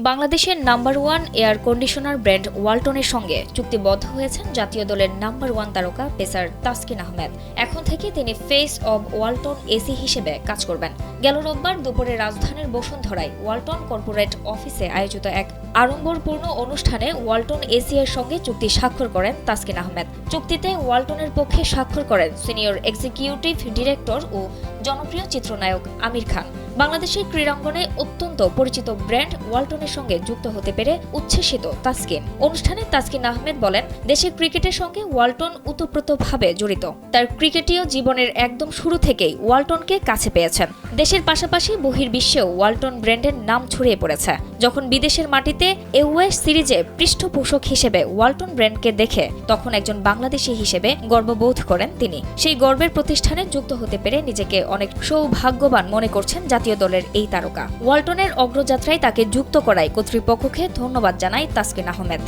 বাংলাদেশের number one air conditioner brand ওয়ালটনের সঙ্গে চুক্তিবদ্ধ হয়েছেন জাতীয় দলের নাম্বার ওয়ান তারকা পেসার তাসকিন আহমেদ। এখন থেকে তিনি ফেস অব ওয়ালটন এসি হিসেবে কাজ করবেন। গেল রোববার দুপুরে রাজধানীর বসুন্ধরায় ওয়ালটন কর্পোরেট অফিসে আয়োজিত এক আড়ম্বরপূর্ণ অনুষ্ঠানে ওয়ালটন এসি এর সঙ্গে চুক্তি স্বাক্ষর করেন তাসকিন আহমেদ। চুক্তিতে ওয়ালটনের পক্ষে স্বাক্ষর করেন সিনিয়র এক্সিকিউটিভ ডিরেক্টর ও জনপ্রিয় চিত্রনায়ক আমির খান। বাংলাদেশের ক্রীড়াঙ্গনে অত্যন্ত পরিচিত ব্র্যান্ড ওয়ালটনের সঙ্গে যুক্ত হতে পেরে উচ্ছ্বসিত তাসকিন। অনুষ্ঠানে তাসকিন আহমেদ বলেন, দেশের ক্রিকেটের সঙ্গে ওয়ালটন ওতপ্রোতভাবে জড়িত। তার ক্রিকেটীয় জীবনের একদম শুরু থেকেই ওয়ালটনকে কাছে পেয়েছেন। দেশের পাশাপাশি বহির্বিশ্বেও ওয়ালটন ব্র্যান্ডের নাম ছড়িয়ে পড়েছে। যখন বিদেশের মাটিতে এওয়েস সিরিজে পৃষ্ঠপোষক হিসেবে ওয়ালটন ব্র্যান্ডকে দেখে তখন একজন বাংলাদেশী হিসেবে গর্ববোধ করেন তিনি। সেই গর্বের প্রতিষ্ঠানে যুক্ত হতে পেরে নিজেকে অনেক সৌভাগ্যবান মনে করছেন জাতীয় দলের এই তারকা। ওয়ালটনের অগ্রযাত্রায় তাকে যুক্ত করায় কর্তৃপক্ষকে ধন্যবাদ জানায় তাসকিন আহমেদ।